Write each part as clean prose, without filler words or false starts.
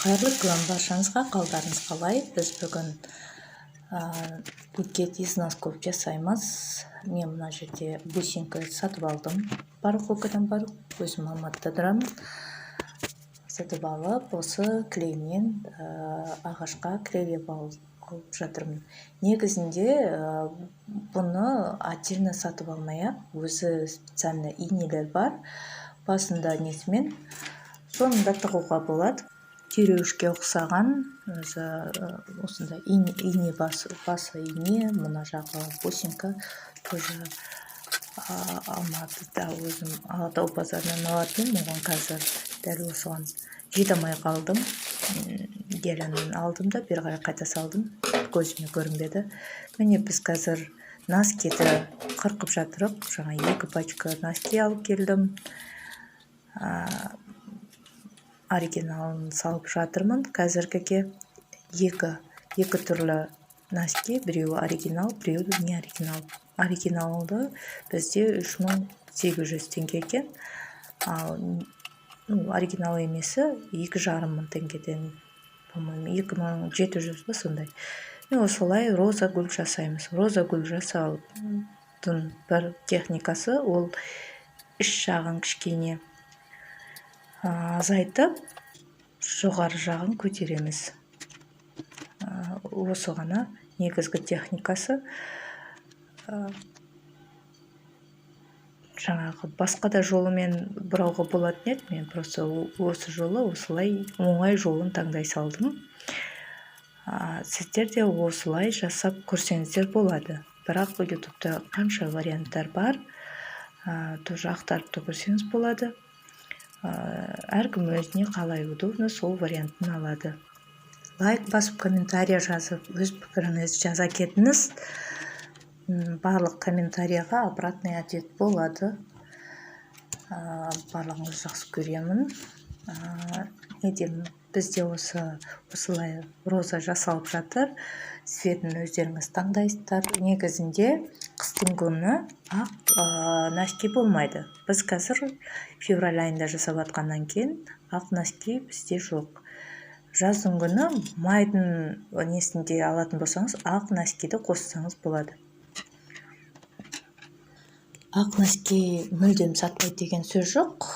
Қайырлы күн баршаңызға, қалдарыңыз қалай? Біз бүгін букет из носков жасаймыз. Мен мына жерде бусинка сатып алдым. Барлық өлкеден бар, өзім Алматыда тұрамын. Сатып алып, осы клеймен ағашқа клейлеп алып жатырмын. Негізінде бұны отдельно сатып алмай-ақ, өзі специально инелер бар. Басында несімен соңында тығуға болады. Түйреуішке ұқсаған, өзі осында ине басы ине, мына жағы бусинка, тоже Алматыда өзім Алатау базарынан алатын, оған қазір дәл осыған жете алмай қалдым. Келінін алдым да, бері қарай қайта салдым, көзіме көрінбеді. Міне біз қазір носкиді қырқып жатырық, жаңа 2 пачка носки алып келдім. Оригиналын салып жатырмын. Қазіргіге екі түрлі носки, біреуі оригинал, біреуі не оригинал. Оригиналды бізде 3800 теңге екен, ал оригинал емесі 2,5 теңгеден, по-моему, 2700 ба сондай. Осылай роза гүл жасаймыз. Роза гүл жасаудың бір техникасы, ол іш жағын кішкене азайтып, жоғары жағын көтереміз. Осы ғана негізгі техникасы. Жаңағы басқа да жолымен бұрауға болатын еді, мен просто осы жолы осылай оңай жолын таңдай салдым. Сіздер де осылай жасап көрсеңіздер болады. Бірақ ютубта қанша варианттар бар, тоже ақтарып та көрсеңіз болады. Әркім өзіне қалай удобно, сол вариантын алады. Лайк басып, комментария жазып, өз пікіріңізді жаза кетіңіз. Барлық комментарияға обратный ответ болады. Барлығыңызды жақсы көремін. Бізде осылай роза жасалып жатыр. Цветін өздеріңіз таңдайсыздар. Негізінде қыстың күні ақ носки болмайды. Біз қазір февраль айында жасап атқаннан кейін ақ носки бізде жоқ. Жаздың күні майдың несінде алатын болсаңыз, ақ носкиді қоссаңыз болады. Ақ носки мүлдем сатпайды деген сөз жоқ.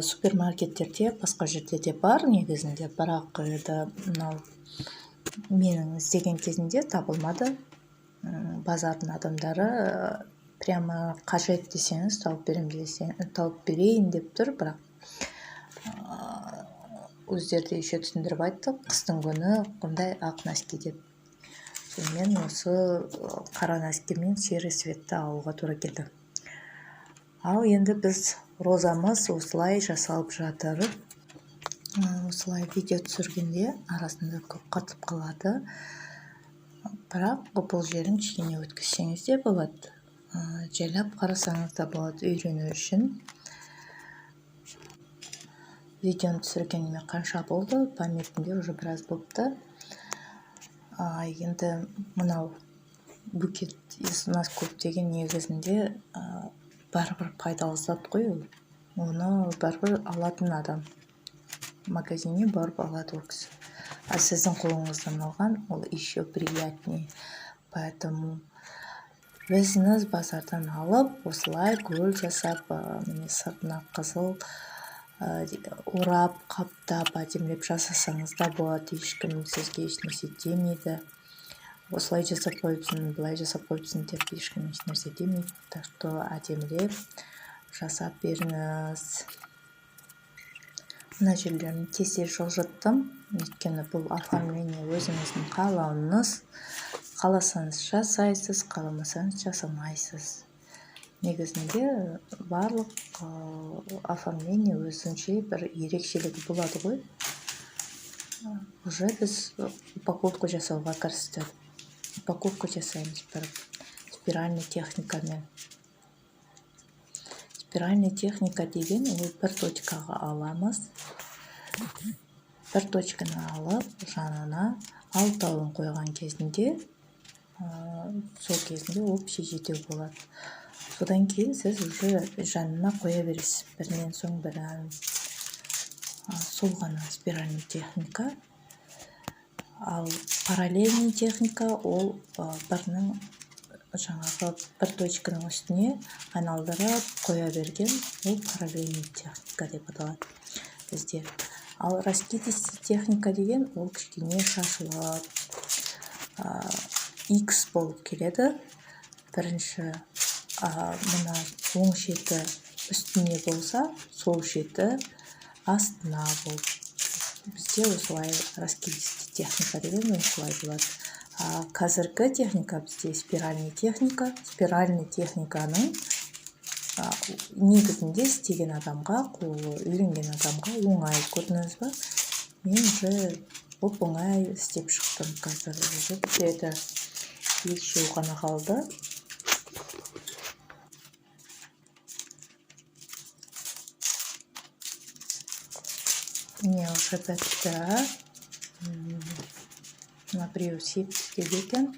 Супермаркеттерде, басқа жерде де бар негізінде, бірақ менің іздеген кезінде табылмады. Базардың адамдары прямо қажет десеңіз, тауып берейін деп тұр, бірақ өздерді еще түсіндіріп айтты, қыстың күні қандай ақ носки деп. Сонымен осы қара носки мен серый цветті алуға тура келді. Ал енді біз розамыз осылай жасалып жатыр. Осылай видео түсіргенде арасында көп қатып қалады. Бірақ бұл жерін кішкене өткізсеңіз де болады. Жайлап қарасаңыз да болады үйрену үшін. Видеоны түсіргеніме қанша болды? Памятімде уже біраз болыпты. Енді мынау букет из носков деген негізінде бәрібір пайдалы зат қой ол. Оны бәрібір алатын адам. Магазинге барып алады ол кісі. А сіздің қолыңыздан алған ол еще приятнее. Поэтому өзіңіз базардан алып, осылай гүл жасап, сыртына қызыл орап, қаптап, әдемілеп жасасаңыз да болады. Ешкім сізге ешнәрсе демейді. Осылай жасап қойыпсың, былай жасап қойыпсың деп ешкім ешнәрсе демейді. Так что әдемілеп жасап беріңіз. Мына жерлерін кесе жылжыттым. Өйткені бұл оформление өзіңіздің қалауыңыз. Қаласаңыз жасайсыз, қаламасаңыз жасамайсыз. Негізінде барлық оформление өзінше бір ерекшелігі болады ғой. Уже біз упаковка жасауға кірістік. Упаковка жасаймыз бір спиральный техникамен. Спиральный техника деген ол бір точкаға аламыз. Бір точканы алып, жанына алтауын қойған кезінде, сол кезінде общий жетеу болады. Содан кейін сіз уже жанына қоя бересіз. Бірінен соң бірін. Сол ғана спиральный техника. Ал параллельный техника ол бірінің жаңағы бір точканың үстіне айналдырып қоя берген, ол параллельный техника деп аталады бізде. Ал раскидистый техника деген ол кішкене шашылып X болып келеді. Бірінші мына оң шеті үстіне болса, сол шеті астына болып. Бізде осылай раскидистый техника деген осылай болады. Қазіргі техника бізде спиральный техника. Спиральный техниканың негізінде істеген адамға, қолы үйренген адамға оңай, көрдіңіз ба? Мен уже оп-оңай істеп шықтым қазір. Уже бітеді. Екеу ғана қалды. Міне уже бітті. Мына біреу септіктеді екен.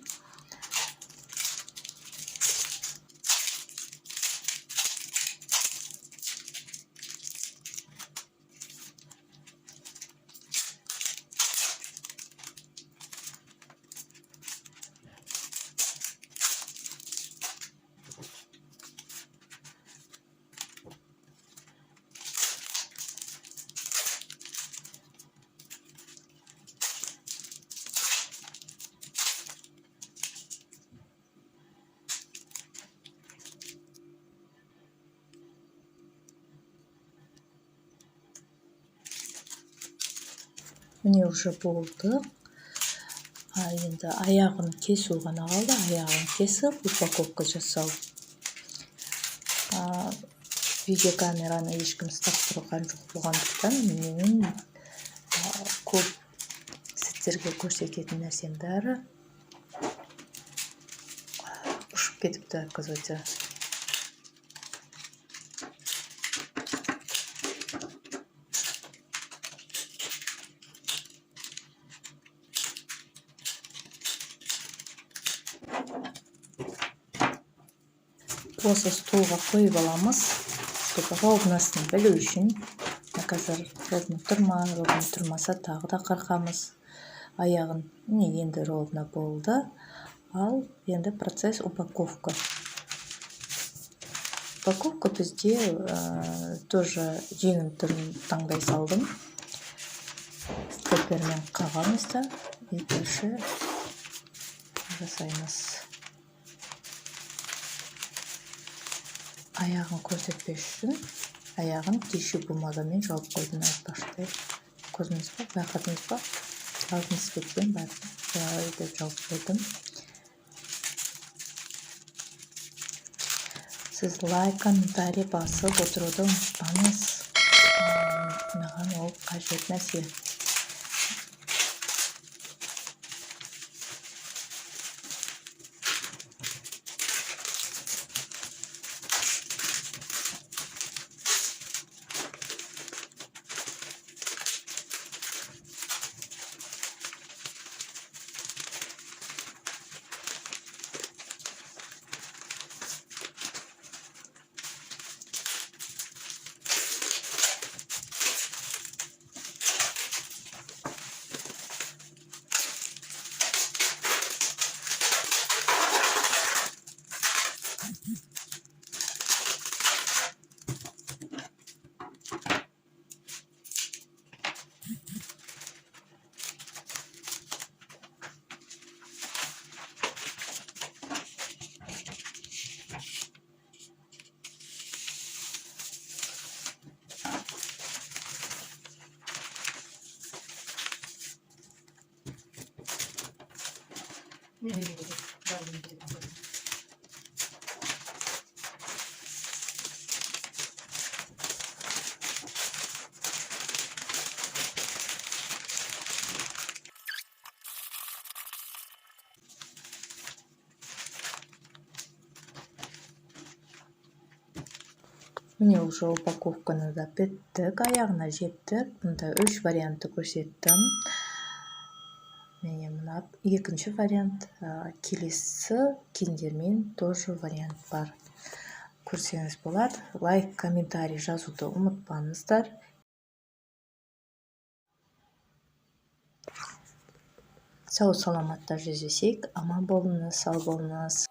Міне уже болды. Енді аяғын кесу ғана қалды. Аяғын кесіп, упаковка жасау. Видеокамераны ешкім ұстап тұрған жоқ болғандықтан менің көп сіздерге көрсететін нәрсем бәрі ұшып кетіпті, оказывается. Осы столға қойып аламыз, чтобы ровносын білу үшін. Қазір ровно тұрмаса тағы да қырқамыз аяғын. Міне енді ровно болды. Ал енді процесс упаковка. Упаковка бізде тоже жеңіл түрін таңдай салдым. Степлермен қағамыз да екінші жасаймыз. Аяғын көрсетпеш үшін аяғын тишу бумагамен жауып қойдым, айтпақшы. Көрдіңіз ба, байқадыңыз ба? Алтын спекпен бәрін деп жауып қойдым. Сіз лайк, комментарий басып отыруды ұмытпаңыз. Маған ол қажет нәрсе. Міне уже упаковканы да біттік, аяғына жеттік. Бұнда 3 вариантты көрсеттім. Міне мына екінші вариант, келесі киімдермен тоже вариант бар. Көрсеңіз болады. Лайк, комментарий жазуды ұмытпаңыздар. сау саламатта жүздесейік. Аман болыңыз, сау болыңыз.